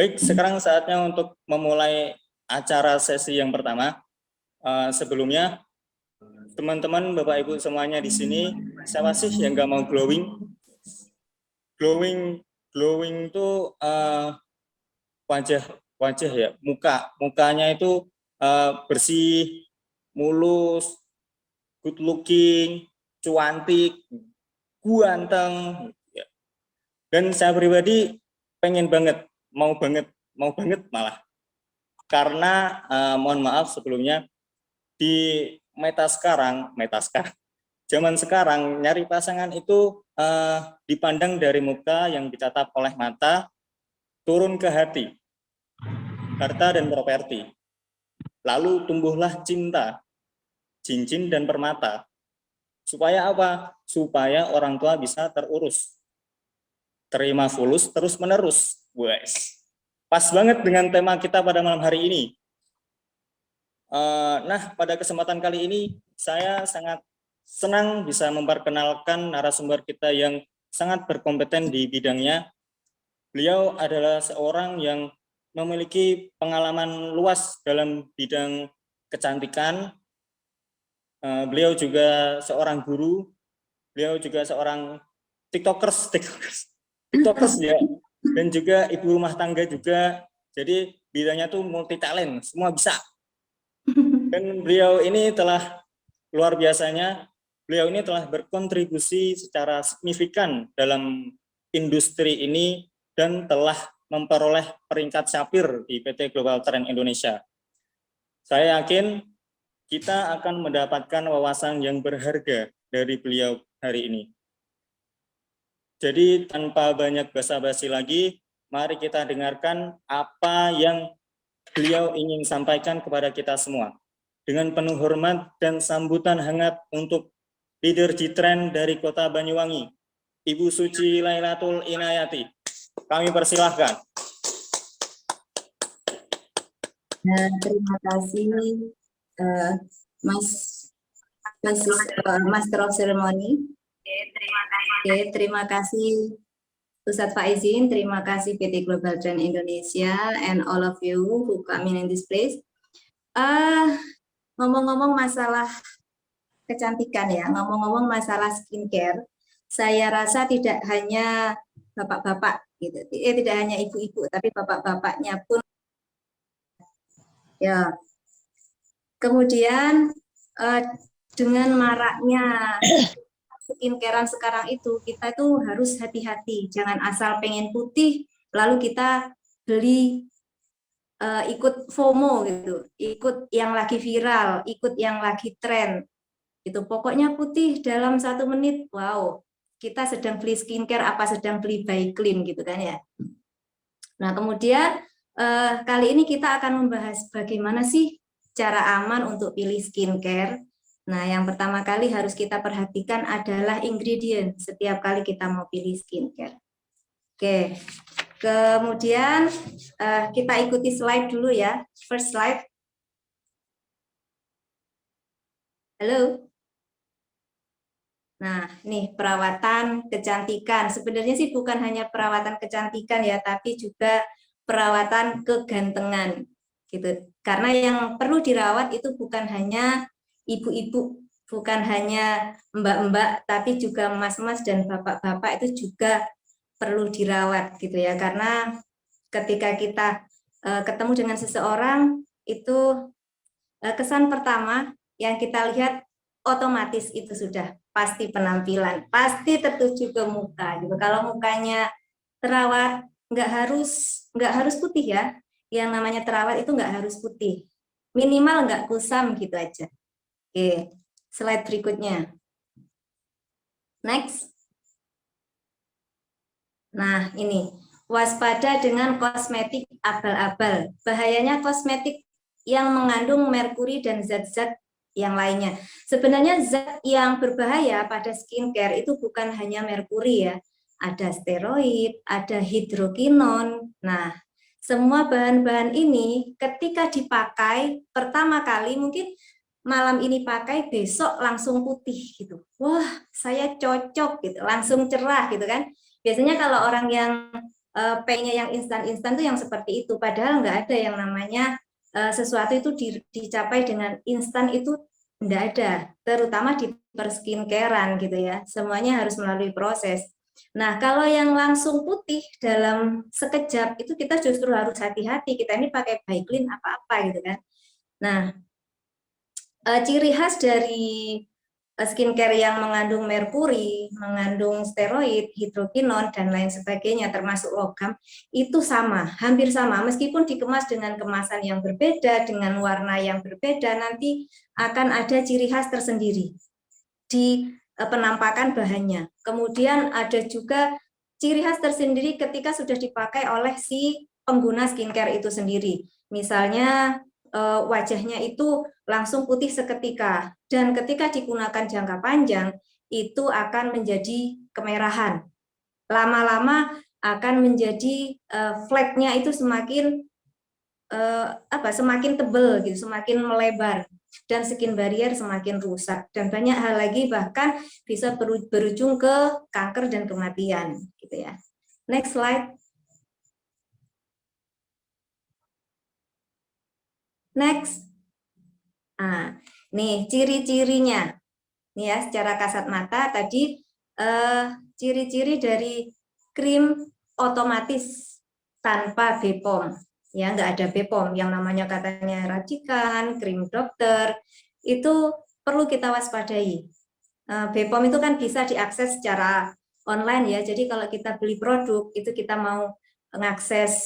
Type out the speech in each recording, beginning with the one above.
Baik, sekarang saatnya untuk memulai acara sesi yang pertama. Sebelumnya, teman-teman, Bapak Ibu semuanya di sini, siapa sih yang nggak mau glowing? Glowing itu wajah ya, mukanya itu bersih, mulus, good looking, cuantik, ganteng. Ya. Dan saya pribadi pengen banget, mau banget malah. Karena mohon maaf sebelumnya, di zaman sekarang nyari pasangan itu dipandang dari muka yang ditatap oleh mata, turun ke hati, harta dan properti. Lalu tumbuhlah cinta, cincin dan permata. Supaya apa? Supaya orang tua bisa terurus, terima fulus terus menerus. Guys, pas banget dengan tema kita pada malam hari ini. Nah, pada kesempatan kali ini saya sangat senang bisa memperkenalkan narasumber kita yang sangat berkompeten di bidangnya. Beliau adalah seorang yang memiliki pengalaman luas dalam bidang kecantikan. Beliau juga seorang guru, beliau juga seorang tiktokers ya, dan juga ibu rumah tangga juga. Jadi bidangnya tuh multi talent, semua bisa. Dan beliau ini telah luar biasanya, beliau ini telah berkontribusi secara signifikan dalam industri ini dan telah memperoleh peringkat sapir di PT Global Trend Indonesia. Saya yakin kita akan mendapatkan wawasan yang berharga dari beliau hari ini. Jadi tanpa banyak basa-basi lagi, mari kita dengarkan apa yang beliau ingin sampaikan kepada kita semua. Dengan penuh hormat dan sambutan hangat untuk leader G-Trend dari Kota Banyuwangi, Ibu Suci Lailatul Inayati. Kami persilahkan. Terima kasih Mas Master of Ceremony. Terima kasih Ustadz Faizin, terima kasih PT Global Trend Indonesia and all of you who come in this place. Ngomong-ngomong masalah kecantikan ya, ngomong-ngomong masalah skincare, saya rasa tidak hanya bapak-bapak gitu, tidak hanya ibu-ibu, tapi bapak-bapaknya pun ya. Kemudian dengan maraknya skincarean sekarang itu, kita itu harus hati-hati, jangan asal pengen putih lalu kita beli ikut FOMO gitu, ikut yang lagi viral, ikut yang lagi tren gitu. Pokoknya putih dalam 1 menit, wow, kita sedang beli skincare apa sedang beli by clean gitu kan ya. Nah kemudian kali ini kita akan membahas bagaimana sih cara aman untuk pilih skincare. Nah yang pertama kali harus kita perhatikan adalah ingredient setiap kali kita mau pilih skincare. Oke. Kemudian kita ikuti slide dulu ya. First slide. Halo. Nah, nih perawatan kecantikan. Sebenarnya sih bukan hanya perawatan kecantikan ya, tapi juga perawatan kegantengan gitu. Karena yang perlu dirawat itu bukan hanya ibu-ibu, bukan hanya mbak-mbak, tapi juga mas-mas dan bapak-bapak itu juga perlu dirawat gitu ya. Karena ketika kita ketemu dengan seseorang itu kesan pertama yang kita lihat otomatis itu sudah pasti penampilan, pasti tertuju ke muka gitu. Kalau mukanya terawat nggak harus putih ya. Yang namanya terawat itu nggak harus putih, minimal nggak kusam gitu aja. Oke, slide berikutnya. Next. Nah ini waspada dengan kosmetik abal-abal. Bahayanya kosmetik yang mengandung merkuri dan zat-zat yang lainnya. Sebenarnya zat yang berbahaya pada skincare itu bukan hanya merkuri ya. Ada steroid, ada hidrokinon. Nah, semua bahan-bahan ini ketika dipakai pertama kali mungkin malam ini pakai, besok langsung putih gitu. Wah, saya cocok gitu, langsung cerah gitu kan. Biasanya kalau orang yang pengennya yang instan-instan tuh yang seperti itu. Padahal nggak ada yang namanya sesuatu itu dicapai dengan instan itu nggak ada. Terutama di perskincarean gitu ya. Semuanya harus melalui proses. Nah, kalau yang langsung putih dalam sekejap itu kita justru harus hati-hati. Kita ini pakai Baiklin apa-apa gitu kan. Nah, ciri khas dari skincare yang mengandung merkuri, mengandung steroid, hidrokinon, dan lain sebagainya, termasuk logam, itu sama, hampir sama. Meskipun dikemas dengan kemasan yang berbeda, dengan warna yang berbeda, nanti akan ada ciri khas tersendiri di penampakan bahannya. Kemudian ada juga ciri khas tersendiri ketika sudah dipakai oleh si pengguna skincare itu sendiri. Misalnya wajahnya itu langsung putih seketika, dan ketika digunakan jangka panjang itu akan menjadi kemerahan. Lama-lama akan menjadi fleknya itu semakin semakin tebal gitu, semakin melebar, dan skin barrier semakin rusak, dan banyak hal lagi, bahkan bisa berujung ke kanker dan kematian gitu ya. Next slide. Next. Nah, nih ciri-cirinya. Nih ya, secara kasat mata tadi ciri-ciri dari krim otomatis tanpa BPOM. Ya, nggak ada BPOM, yang namanya katanya racikan, krim dokter, itu perlu kita waspadai. BPOM itu kan bisa diakses secara online ya, jadi kalau kita beli produk, itu kita mau mengakses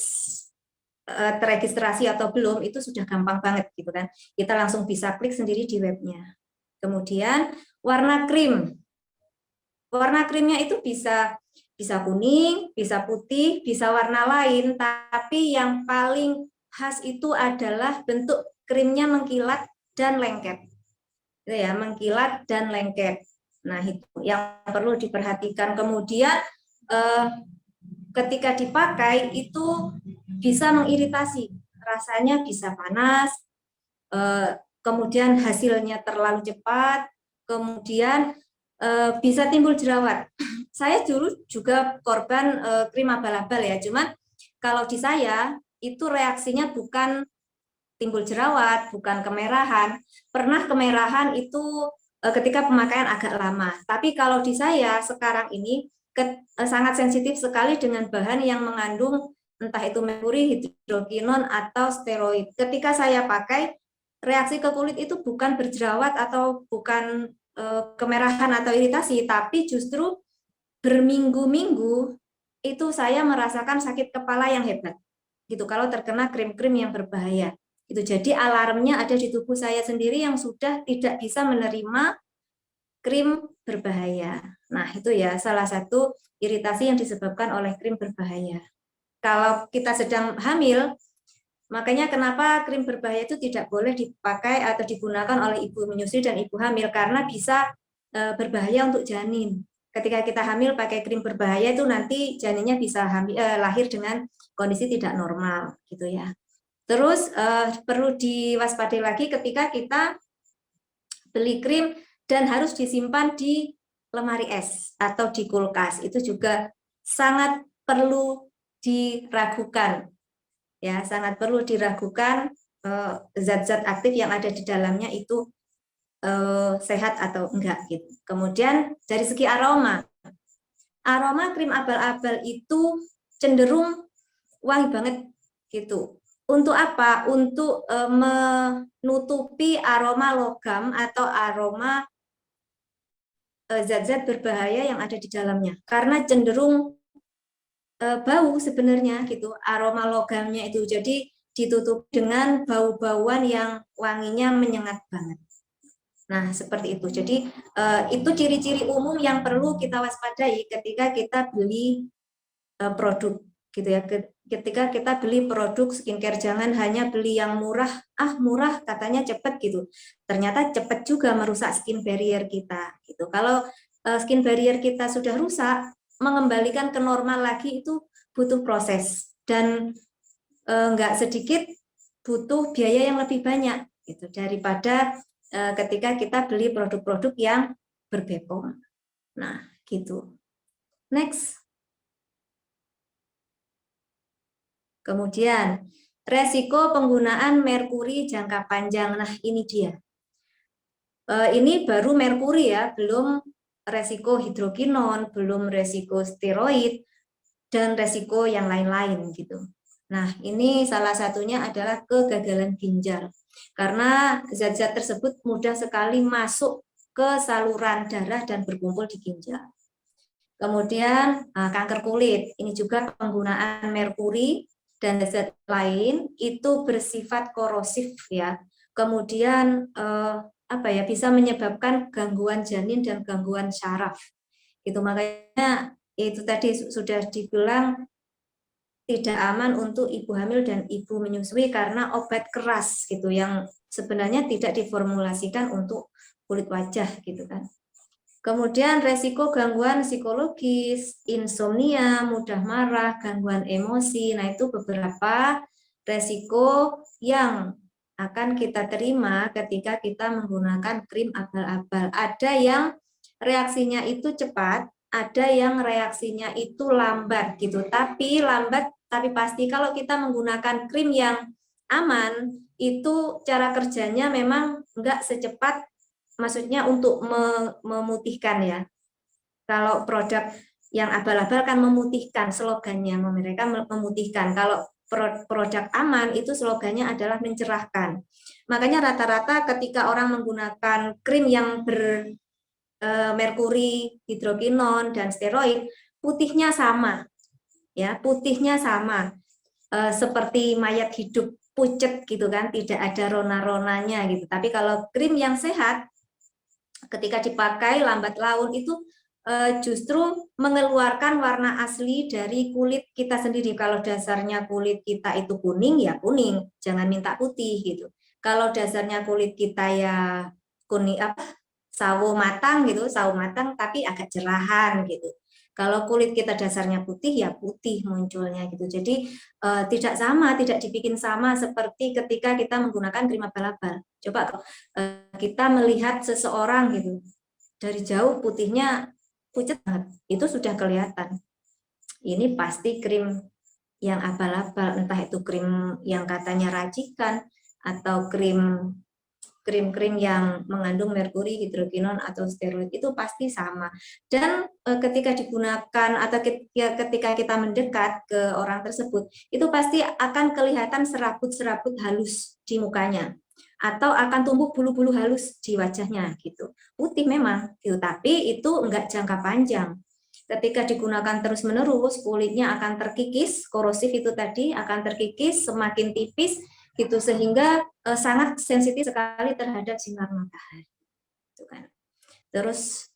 terregistrasi atau belum, itu sudah gampang banget gitu kan. Kita langsung bisa klik sendiri di webnya. Kemudian warna krim. Warna krimnya itu bisa kuning, bisa putih, bisa warna lain, tapi yang paling khas itu adalah bentuk krimnya mengkilat dan lengket. Itu ya, mengkilat dan lengket. Nah, itu yang perlu diperhatikan. Kemudian ketika dipakai itu bisa mengiritasi, rasanya bisa panas, kemudian hasilnya terlalu cepat, kemudian bisa timbul jerawat. Saya dulu juga korban krim abal-abal ya, cuman kalau di saya itu reaksinya bukan timbul jerawat, bukan kemerahan. Pernah kemerahan itu ketika pemakaian agak lama, tapi kalau di saya sekarang ini sangat sensitif sekali dengan bahan yang mengandung entah itu merkuri, hidrokinon, atau steroid. Ketika saya pakai, reaksi ke kulit itu bukan berjerawat atau bukan kemerahan atau iritasi, tapi justru berminggu-minggu itu saya merasakan sakit kepala yang hebat. Gitu kalau terkena krim-krim yang berbahaya. Itu jadi alarmnya ada di tubuh saya sendiri yang sudah tidak bisa menerima krim berbahaya. Nah, itu ya salah satu iritasi yang disebabkan oleh krim berbahaya. Kalau kita sedang hamil, makanya kenapa krim berbahaya itu tidak boleh dipakai atau digunakan oleh ibu menyusui dan ibu hamil, karena bisa berbahaya untuk janin. Ketika kita hamil pakai krim berbahaya itu nanti janinnya bisa lahir dengan kondisi tidak normal gitu ya. Terus perlu diwaspadai lagi ketika kita beli krim dan harus disimpan di lemari es atau di kulkas, itu juga sangat perlu diragukan. Ya, sangat perlu diragukan zat-zat aktif yang ada di dalamnya itu sehat atau enggak gitu. Kemudian dari segi aroma krim abal-abal itu cenderung wangi banget gitu. Untuk apa? Untuk menutupi aroma logam atau aroma zat-zat berbahaya yang ada di dalamnya. Karena cenderung bau sebenarnya gitu, aroma logamnya itu. Jadi ditutup dengan bau-bauan yang wanginya menyengat banget. Nah, seperti itu. Jadi itu ciri-ciri umum yang perlu kita waspadai ketika kita beli produk gitu ya. Ketika kita beli produk skincare, jangan hanya beli yang murah, murah katanya cepat gitu. Ternyata cepat juga merusak skin barrier kita gitu. Kalau skin barrier kita sudah rusak, mengembalikan ke normal lagi itu butuh proses, dan nggak sedikit butuh biaya yang lebih banyak gitu daripada ketika kita beli produk-produk yang berbepom. Nah, gitu. Next. Kemudian resiko penggunaan merkuri jangka panjang. Nah, ini dia. Ini baru merkuri ya, belum resiko hidrokinon, belum resiko steroid, dan resiko yang lain-lain gitu. Nah, ini salah satunya adalah kegagalan ginjal. Karena zat-zat tersebut mudah sekali masuk ke saluran darah dan berkumpul di ginjal. Kemudian kanker kulit, ini juga penggunaan merkuri dan zat lain itu bersifat korosif ya. Kemudian bisa menyebabkan gangguan janin dan gangguan syaraf. Itu makanya itu tadi sudah dibilang tidak aman untuk ibu hamil dan ibu menyusui karena obat keras gitu yang sebenarnya tidak diformulasikan untuk kulit wajah gitu kan. Kemudian resiko gangguan psikologis, insomnia, mudah marah, gangguan emosi. Nah, itu beberapa resiko yang akan kita terima ketika kita menggunakan krim abal-abal. Ada yang reaksinya itu cepat, ada yang reaksinya itu lambat gitu. Tapi lambat tapi pasti kalau kita menggunakan krim yang aman, itu cara kerjanya memang enggak secepat, maksudnya untuk memutihkan ya. Kalau produk yang abal-abal kan memutihkan, slogannya mereka memutihkan. Kalau produk aman itu slogannya adalah mencerahkan. Makanya rata-rata ketika orang menggunakan krim yang bermerkuri, hidrokinon dan steroid, putihnya sama. Ya, putihnya sama. Seperti mayat hidup, pucet gitu kan, tidak ada rona-ronanya gitu. Tapi kalau krim yang sehat ketika dipakai lambat laun itu justru mengeluarkan warna asli dari kulit kita sendiri. Kalau dasarnya kulit kita itu kuning, ya kuning, jangan minta putih gitu. Kalau dasarnya kulit kita ya kuning sawo matang gitu, sawo matang tapi agak cerahan gitu. Kalau kulit kita dasarnya putih, ya putih munculnya gitu. Jadi tidak sama, tidak dibikin sama seperti ketika kita menggunakan krim abal-abal. Coba kita melihat seseorang gitu dari jauh putihnya pucat banget, itu sudah kelihatan. Ini pasti krim yang abal-abal, entah itu krim yang katanya racikan atau krim-krim yang mengandung merkuri, hidrokinon atau steroid, itu pasti sama. Dan ketika digunakan atau ketika kita mendekat ke orang tersebut, itu pasti akan kelihatan serabut-serabut halus di mukanya atau akan tumbuh bulu-bulu halus di wajahnya gitu. Putih memang gitu, tapi itu enggak jangka panjang. Ketika digunakan terus-menerus, kulitnya akan terkikis, korosif itu tadi akan terkikis, semakin tipis gitu, sehingga sangat sensitif sekali terhadap sinar matahari. Gitu kan. Terus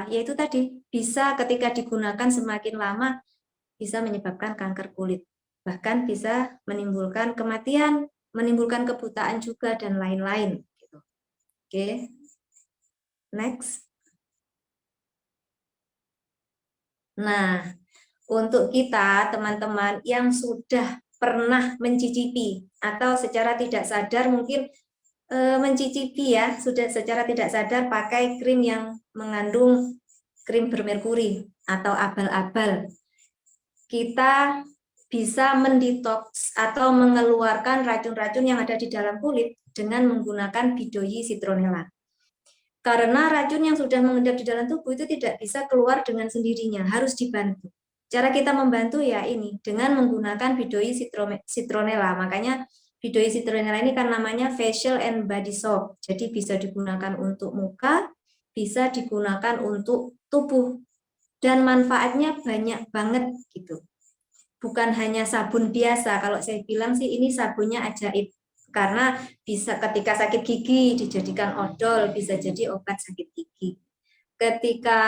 yaitu tadi bisa ketika digunakan semakin lama bisa menyebabkan kanker kulit, bahkan bisa menimbulkan kematian, menimbulkan kebutaan juga dan lain-lain. Gitu. Oke, next. Nah, untuk kita teman-teman yang sudah pernah mencicipi atau secara tidak sadar mungkin mencicipi ya, sudah secara tidak sadar pakai krim yang mengandung krim bermerkuri atau abal-abal. Kita bisa mendetoks atau mengeluarkan racun-racun yang ada di dalam kulit dengan menggunakan Bidoyi Citronella. Karena racun yang sudah mengendap di dalam tubuh itu tidak bisa keluar dengan sendirinya, harus dibantu. Cara kita membantu ya ini, dengan menggunakan Bidoyi Citronella. Makanya Bidoyi Citronella ini kan namanya facial and body soap. Jadi bisa digunakan untuk muka, bisa digunakan untuk tubuh. Dan manfaatnya banyak banget gitu. Bukan hanya sabun biasa, kalau saya bilang sih ini sabunnya ajaib. Karena bisa ketika sakit gigi dijadikan odol, bisa jadi obat sakit gigi. Ketika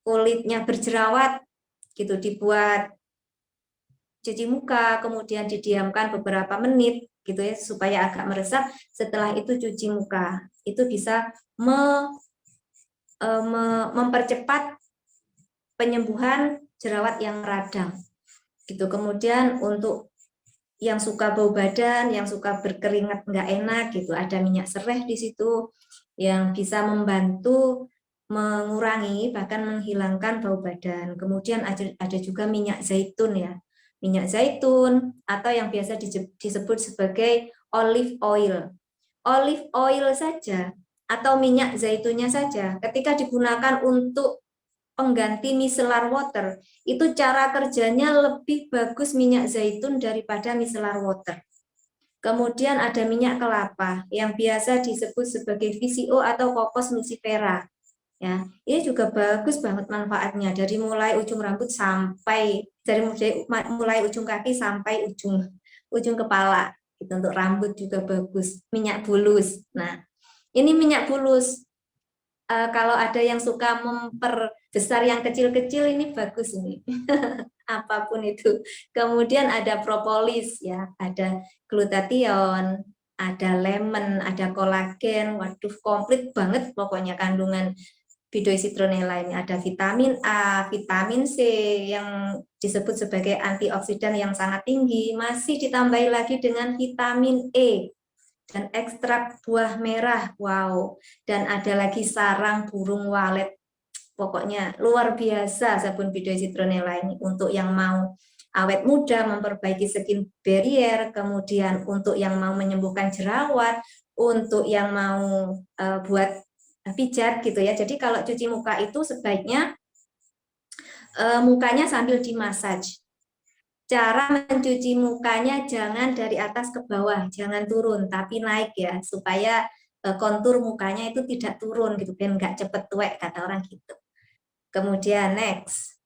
kulitnya berjerawat, gitu dibuat cuci muka, kemudian didiamkan beberapa menit, gitu ya, supaya agak meresap. Setelah itu cuci muka, itu bisa mempercepat penyembuhan jerawat yang radang. Gitu. Kemudian untuk yang suka bau badan, yang suka berkeringat nggak enak gitu, ada minyak sereh di situ yang bisa membantu mengurangi bahkan menghilangkan bau badan. Kemudian ada juga minyak zaitun ya. Minyak zaitun atau yang biasa disebut sebagai olive oil. Olive oil saja atau minyak zaitunnya saja ketika digunakan untuk pengganti micellar water, itu cara kerjanya lebih bagus minyak zaitun daripada micellar water. Kemudian ada minyak kelapa yang biasa disebut sebagai VCO atau Cocos nucifera. Ya, ini juga bagus banget manfaatnya dari mulai ujung rambut sampai mulai ujung kaki sampai ujung kepala. Itu untuk rambut juga bagus. Minyak bulus. Nah, ini minyak bulus. Kalau ada yang suka memperbesar yang kecil-kecil ini bagus ini. Apapun itu. Kemudian ada propolis ya, ada glutathione, ada lemon, ada kolagen. Waduh, komplit banget pokoknya kandungan Bidoy citronella ini. Ada vitamin A, vitamin C yang disebut sebagai antioksidan yang sangat tinggi, masih ditambahi lagi dengan vitamin E dan ekstrak buah merah. Wow, dan ada lagi sarang burung walet. Pokoknya luar biasa sabun Bidoy citronella ini untuk yang mau awet muda, memperbaiki skin barrier, kemudian untuk yang mau menyembuhkan jerawat, untuk yang mau buat pijat gitu ya. Jadi kalau cuci muka itu sebaiknya mukanya sambil dimasaj. Cara mencuci mukanya jangan dari atas ke bawah, jangan turun, tapi naik ya, supaya kontur mukanya itu tidak turun gitu, biar nggak cepet tuek kata orang gitu. Kemudian next.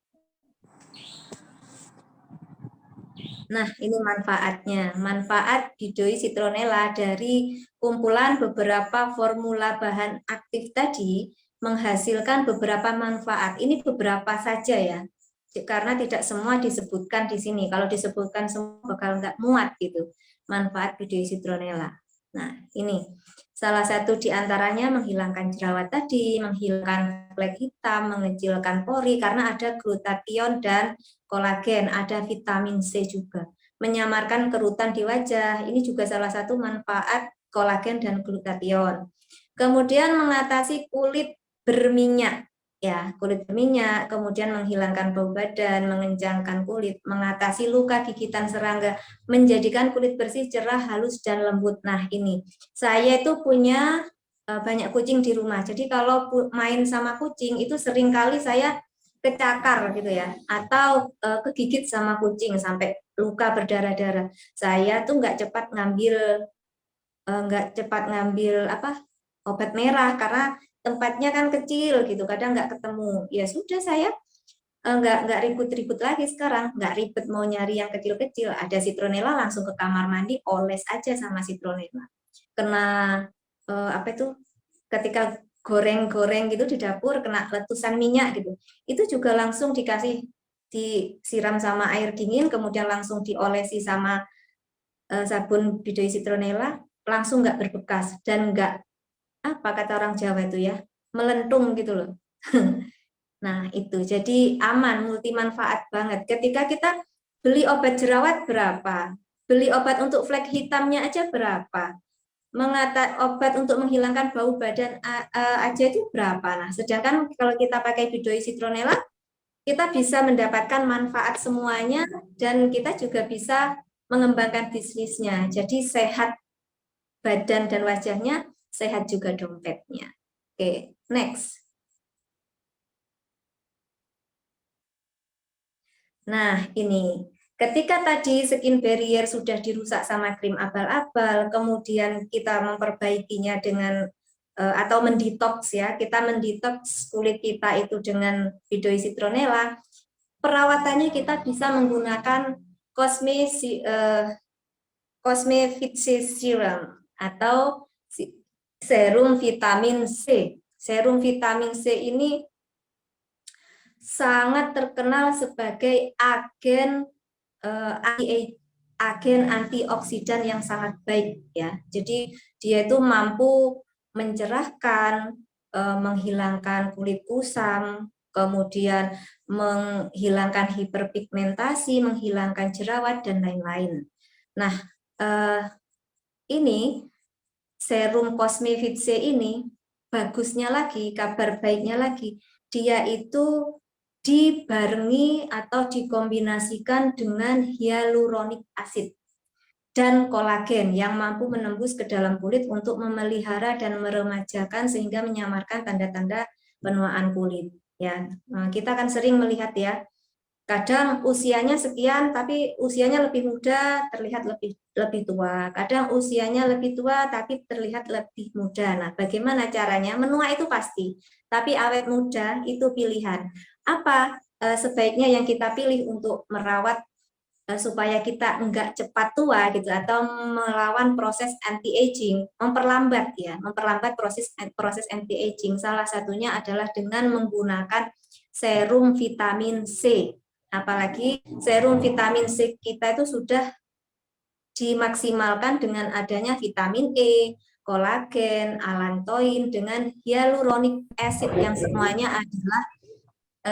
Nah, ini manfaatnya. Manfaat Bidoy citronella dari kumpulan beberapa formula bahan aktif tadi menghasilkan beberapa manfaat. Ini beberapa saja ya, karena tidak semua disebutkan di sini. Kalau disebutkan semua bakal nggak muat gitu. Manfaat Bidoy citronella. Nah, ini salah satu di antaranya menghilangkan jerawat tadi, menghilangkan flek hitam, mengecilkan pori karena ada glutathione dan kolagen, ada vitamin C juga. Menyamarkan kerutan di wajah, ini juga salah satu manfaat kolagen dan glutathione. Kemudian mengatasi kulit berminyak, ya, kulit berminyak, kemudian menghilangkan bau badan, mengencangkan kulit, mengatasi luka gigitan serangga, menjadikan kulit bersih, cerah, halus, dan lembut. Nah, ini saya itu punya banyak kucing di rumah. Jadi kalau main sama kucing itu sering kali saya kecakar gitu ya, atau kegigit sama kucing sampai luka berdarah-darah. Saya tuh nggak cepat ngambil apa obat merah karena tempatnya kan kecil gitu, kadang nggak ketemu. Ya sudah, saya nggak ribut-ribut lagi sekarang, nggak ribet mau nyari yang kecil-kecil. Ada citronella langsung ke kamar mandi, oles aja sama citronella. Kena apa itu, ketika goreng-goreng gitu di dapur kena letusan minyak gitu, itu juga langsung disiram sama air dingin, kemudian langsung diolesi sama sabun Bidoy citronella, langsung nggak berbekas dan nggak, apa kata orang Jawa itu ya, melentung gitu loh. Nah, itu jadi aman, multi manfaat banget. Ketika kita beli obat jerawat berapa? Beli obat untuk flek hitamnya aja berapa? Obat untuk menghilangkan bau badan aja itu berapa? Nah, sedangkan kalau kita pakai Bidoy citronella, kita bisa mendapatkan manfaat semuanya dan kita juga bisa mengembangkan bisnisnya. Jadi sehat badan dan wajahnya, sehat juga dompetnya. Oke, next. Nah, ini ketika tadi skin barrier sudah dirusak sama krim abal-abal, kemudian kita memperbaikinya dengan atau mendetox ya, kita mendetox kulit kita itu dengan Bidoy citronella. Perawatannya kita bisa menggunakan Cosme Fit Serum atau serum vitamin C. Serum vitamin C ini sangat terkenal sebagai agen antioksidan yang sangat baik ya. Jadi dia itu mampu mencerahkan, menghilangkan kulit kusam, kemudian menghilangkan hiperpigmentasi, menghilangkan jerawat dan lain-lain. Nah, ini serum Cosme Fit C ini bagusnya lagi, kabar baiknya lagi, dia itu dibarengi atau dikombinasikan dengan hyaluronik asid dan kolagen yang mampu menembus ke dalam kulit untuk memelihara dan meremajakan sehingga menyamarkan tanda-tanda penuaan kulit. Ya, nah, kita kan sering melihat ya, kadang usianya sekian tapi usianya lebih muda terlihat lebih tua, kadang usianya lebih tua tapi terlihat lebih muda. Nah, bagaimana caranya? Menua itu pasti, tapi awet muda itu pilihan. Apa sebaiknya yang kita pilih untuk merawat supaya kita enggak cepat tua gitu, atau melawan proses anti aging, memperlambat proses anti aging? Salah satunya adalah dengan menggunakan serum vitamin C. Apalagi serum vitamin C kita itu sudah dimaksimalkan dengan adanya vitamin E, kolagen, alantoin, dengan hyaluronic acid yang semuanya adalah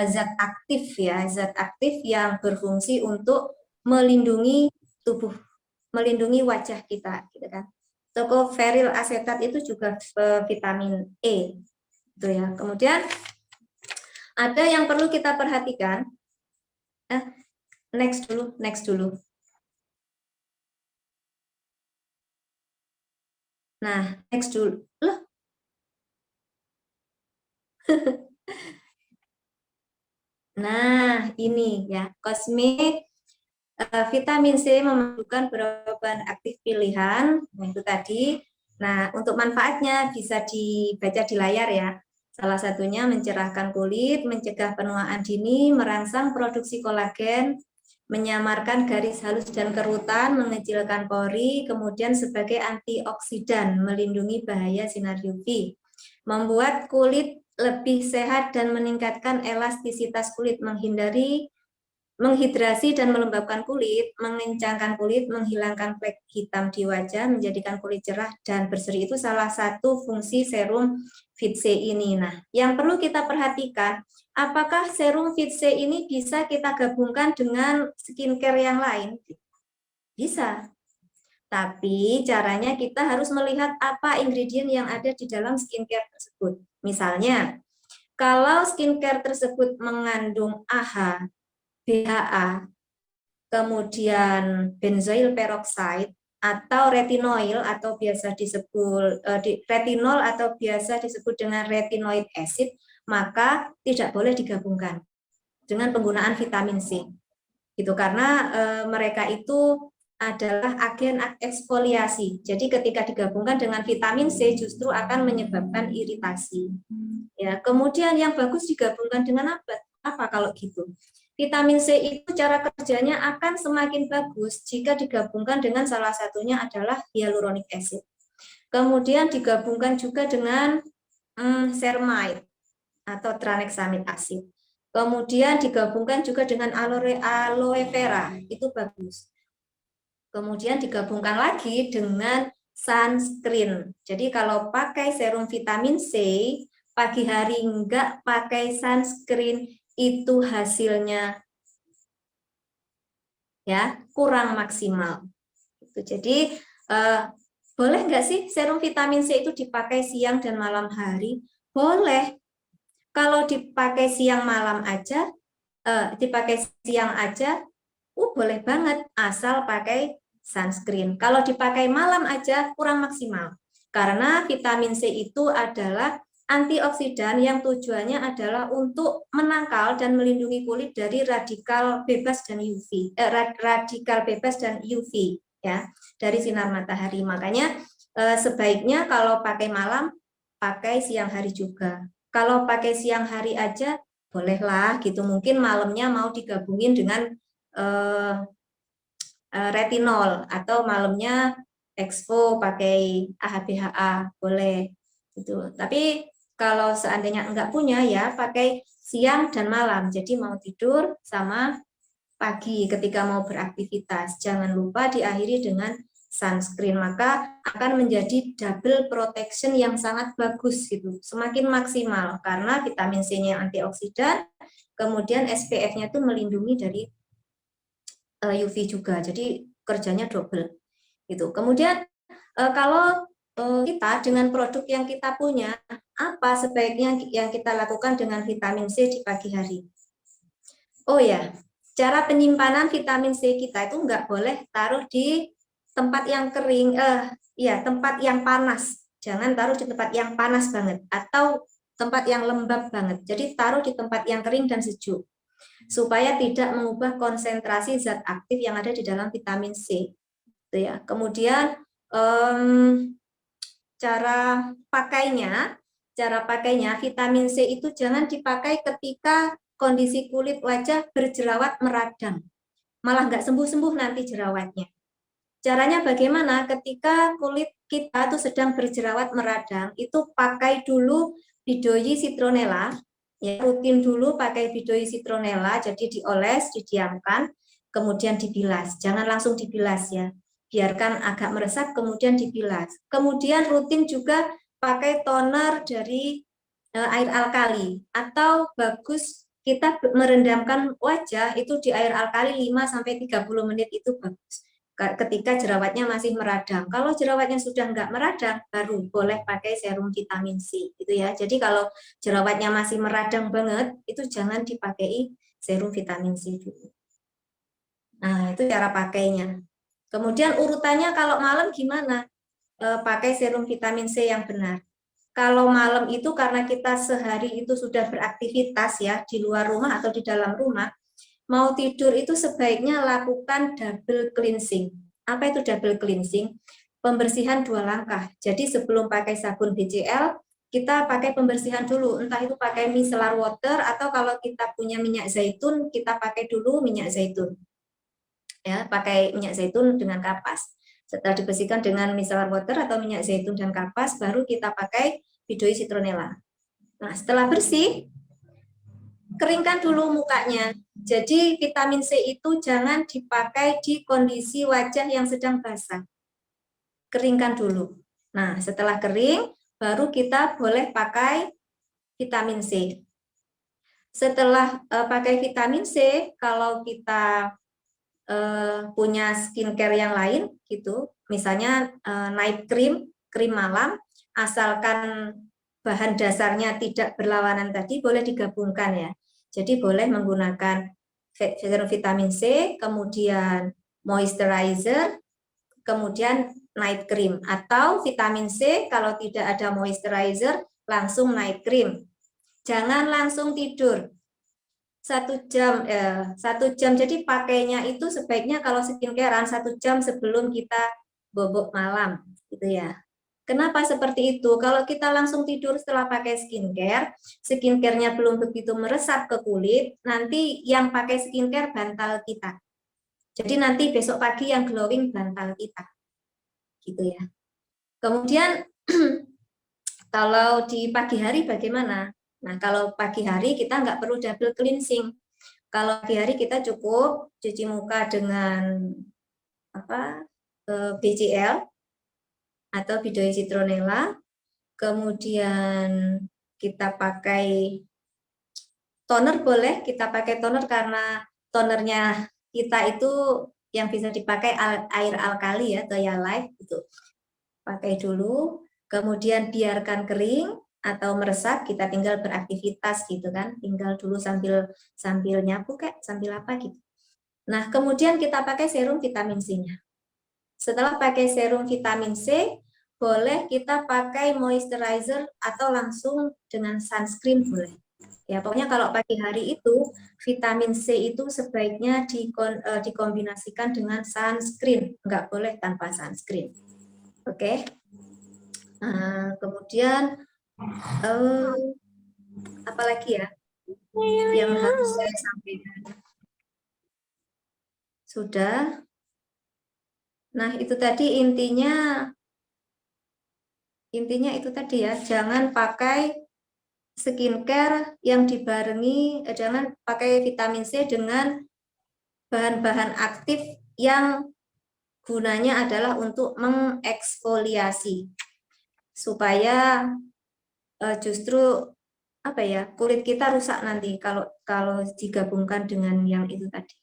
zat aktif ya, zat aktif yang berfungsi untuk melindungi tubuh, melindungi wajah kita, gitu kan. Tocopherol asetat itu juga vitamin E, gitu ya. Kemudian ada yang perlu kita perhatikan. Next dulu. Nah, next dulu. Loh. Nah, ini ya, kosmetik vitamin C memerlukan beberapa bahan aktif pilihan, nah itu tadi. Nah, untuk manfaatnya bisa dibaca di layar ya. Salah satunya mencerahkan kulit, mencegah penuaan dini, merangsang produksi kolagen, menyamarkan garis halus dan kerutan, mengecilkan pori, kemudian sebagai antioksidan, melindungi bahaya sinar UV, membuat kulit lebih sehat dan meningkatkan elastisitas kulit, menghidrasi dan melembabkan kulit, mengencangkan kulit, menghilangkan flek hitam di wajah, menjadikan kulit cerah dan berseri. Itu salah satu fungsi serum Fit C ini. Nah, yang perlu kita perhatikan, apakah serum Fit C ini bisa kita gabungkan dengan skincare yang lain? Bisa. Tapi caranya kita harus melihat apa ingredient yang ada di dalam skincare tersebut. Misalnya, kalau skincare tersebut mengandung AHA, BHA, kemudian benzoyl peroxide atau retinoil atau biasa disebut retinol atau biasa disebut dengan retinoid acid, maka tidak boleh digabungkan dengan penggunaan vitamin C. Gitu, karena mereka itu adalah agen eksfoliasi. Jadi ketika digabungkan dengan vitamin C justru akan menyebabkan iritasi. Ya, kemudian yang bagus digabungkan dengan apa? Apa kalau gitu? Vitamin C itu cara kerjanya akan semakin bagus jika digabungkan dengan salah satunya adalah hyaluronic acid. Kemudian digabungkan juga dengan ceramide atau tranexamic acid. Kemudian digabungkan juga dengan aloe vera, itu bagus. Kemudian digabungkan lagi dengan sunscreen. Jadi kalau pakai serum vitamin C, pagi hari enggak pakai sunscreen, itu hasilnya ya kurang maksimal. Jadi boleh nggak sih serum vitamin C itu dipakai siang dan malam hari? Boleh. Kalau dipakai siang malam aja, boleh banget asal pakai sunscreen. Kalau dipakai malam aja kurang maksimal. Karena vitamin C itu adalah antioksidan yang tujuannya adalah untuk menangkal dan melindungi kulit dari radikal bebas dan UV, ya, dari sinar matahari. Makanya sebaiknya kalau pakai malam, pakai siang hari juga. Kalau pakai siang hari aja bolehlah gitu. Mungkin malamnya mau digabungin dengan retinol atau malamnya exfo pakai AHA/BHA, boleh gitu. Tapi kalau seandainya enggak punya ya pakai siang dan malam. Jadi mau tidur sama pagi ketika mau beraktivitas. Jangan lupa diakhiri dengan sunscreen, maka akan menjadi double protection yang sangat bagus gitu. Semakin maksimal karena vitamin C-nya antioksidan, kemudian SPF-nya itu melindungi dari UV juga. Jadi kerjanya double gitu. Kemudian kalau kita dengan produk yang kita punya, apa sebaiknya yang kita lakukan dengan vitamin C di pagi hari? Oh ya, cara penyimpanan vitamin C kita itu nggak boleh taruh di tempat yang kering, ya tempat yang panas. Jangan taruh di tempat yang panas banget atau tempat yang lembab banget. Jadi taruh di tempat yang kering dan sejuk supaya tidak mengubah konsentrasi zat aktif yang ada di dalam vitamin C. Itu ya. Kemudian cara pakainya vitamin C itu jangan dipakai ketika kondisi kulit wajah berjerawat meradang, malah nggak sembuh-sembuh nanti jerawatnya. Caranya bagaimana? Ketika kulit kita tuh sedang berjerawat meradang, itu pakai dulu Bidoi Citronella, ya, rutin dulu pakai Bidoi Citronella, jadi dioles, didiamkan, kemudian dibilas. Jangan langsung dibilas ya, biarkan agak meresap, kemudian dibilas. Kemudian rutin juga pakai toner dari air alkali, atau bagus kita merendamkan wajah itu di air alkali 5-30 menit itu bagus ketika jerawatnya masih meradang. Kalau jerawatnya sudah nggak meradang, baru boleh pakai serum vitamin C, gitu ya. Jadi kalau jerawatnya masih meradang banget, itu jangan dipakai serum vitamin C dulu. Nah, itu cara pakainya. Kemudian urutannya kalau malam gimana? Pakai serum vitamin C yang benar. Kalau malam itu karena kita sehari itu sudah beraktivitas ya, di luar rumah atau di dalam rumah, mau tidur itu sebaiknya lakukan double cleansing. Apa itu double cleansing? Pembersihan 2 langkah. Jadi sebelum pakai sabun BCL, kita pakai pembersihan dulu. Entah itu pakai micellar water atau kalau kita punya minyak zaitun, kita pakai dulu minyak zaitun. Ya, pakai minyak zaitun dengan kapas. Setelah dibersihkan dengan micellar water atau minyak zaitun dan kapas, baru kita pakai Bidoi Citronella. Nah, setelah bersih, keringkan dulu mukanya. Jadi vitamin C itu jangan dipakai di kondisi wajah yang sedang basah. Keringkan dulu. Nah, setelah kering, baru kita boleh pakai vitamin C. Setelah pakai vitamin C, kalau kita punya skincare yang lain, gitu, misalnya night cream, krim malam, asalkan bahan dasarnya tidak berlawanan tadi, boleh digabungkan ya. Jadi boleh menggunakan serum vitamin C, kemudian moisturizer, kemudian night cream. Atau vitamin C, kalau tidak ada moisturizer, langsung night cream. Jangan langsung tidur. 1 jam, jadi pakainya itu sebaiknya kalau skincarean 1 jam sebelum kita bobok malam, gitu ya. Kenapa seperti itu? Kalau kita langsung tidur setelah pakai skincare-nya belum begitu meresap ke kulit, nanti yang pakai skincare bantal kita. Jadi nanti besok pagi yang glowing bantal kita, gitu ya. Kemudian kalau di pagi hari bagaimana? Nah, kalau pagi hari kita nggak perlu double cleansing. Kalau pagi hari kita cukup cuci muka dengan BCL atau Bidoi Citronella, kemudian kita pakai toner, boleh kita pakai toner karena tonernya kita itu yang bisa dipakai air alkali ya, Toya Life itu. Pakai dulu, kemudian biarkan kering atau meresap, kita tinggal beraktivitas gitu kan, tinggal dulu sambil nyapu kayak sambil apa gitu. Nah, kemudian kita pakai serum vitamin C-nya. Setelah pakai serum vitamin C, boleh kita pakai moisturizer atau langsung dengan sunscreen boleh. Ya, pokoknya kalau pagi hari itu vitamin C itu sebaiknya dikombinasikan dengan sunscreen, nggak boleh tanpa sunscreen. Oke. Kemudian apalagi ya yang harus saya sampaikan? Sudah. Nah, itu tadi intinya itu tadi ya, jangan pakai skincare yang dibarengi, jangan pakai vitamin C dengan bahan-bahan aktif yang gunanya adalah untuk mengeksfoliasi, supaya justru apa ya, kulit kita rusak nanti kalau digabungkan dengan yang itu tadi.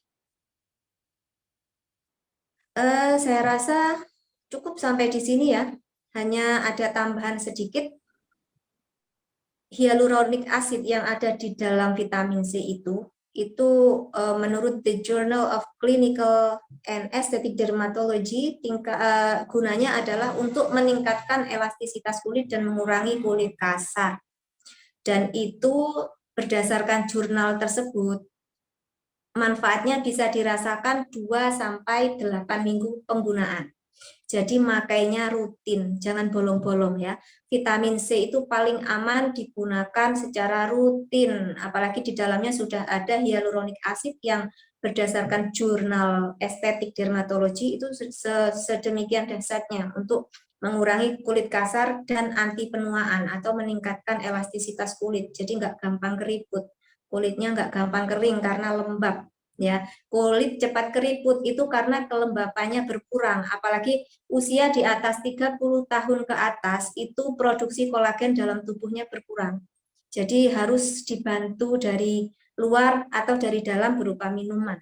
Saya rasa cukup sampai di sini ya. hanya ada tambahan sedikit, hyaluronic acid yang ada di dalam vitamin C itu menurut the Journal of Clinical and Aesthetic Dermatology gunanya adalah untuk meningkatkan elastisitas kulit dan mengurangi kulit kasar. Dan itu berdasarkan jurnal tersebut manfaatnya bisa dirasakan 2-8 minggu penggunaan. Jadi makainya rutin, jangan bolong-bolong ya. Vitamin C itu paling aman digunakan secara rutin, apalagi di dalamnya sudah ada hyaluronic acid yang berdasarkan jurnal estetik dermatologi itu sedemikian dahsyatnya untuk mengurangi kulit kasar dan anti penuaan atau meningkatkan elastisitas kulit. Jadi nggak gampang keriput, kulitnya nggak gampang kering karena lembab. Ya, kulit cepat keriput itu karena kelembapannya berkurang, apalagi usia di atas 30 tahun ke atas itu produksi kolagen dalam tubuhnya berkurang. Jadi harus dibantu dari luar atau dari dalam berupa minuman.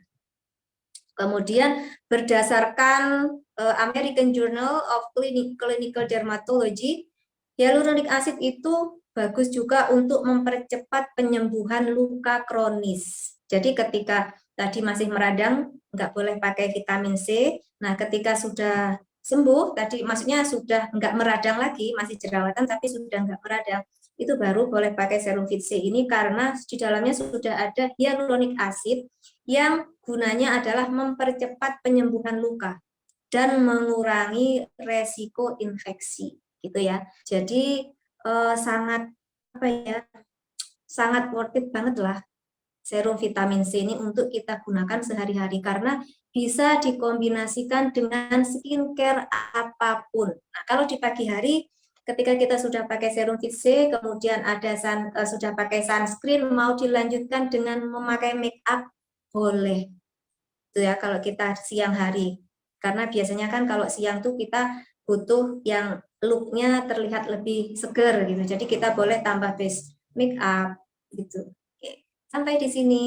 Kemudian berdasarkan American Journal of Clinical Dermatology, hyaluronic acid itu bagus juga untuk mempercepat penyembuhan luka kronis. Jadi ketika tadi masih meradang, nggak boleh pakai vitamin C. Nah, ketika sudah sembuh, tadi maksudnya sudah nggak meradang lagi, masih jerawatan tapi sudah nggak meradang, itu baru boleh pakai serum Fit C ini karena di dalamnya sudah ada hyaluronic acid yang gunanya adalah mempercepat penyembuhan luka dan mengurangi resiko infeksi, gitu ya. Jadi sangat sangat worth it banget lah serum vitamin C ini untuk kita gunakan sehari-hari karena bisa dikombinasikan dengan skincare apapun. Nah, kalau di pagi hari ketika kita sudah pakai serum Fit C, kemudian ada sudah pakai sunscreen, mau dilanjutkan dengan memakai make up, boleh. Itu ya kalau kita siang hari. Karena biasanya kan kalau siang tuh kita butuh yang look-nya terlihat lebih seger gitu. Jadi kita boleh tambah base make up gitu. Oke. Sampai di sini.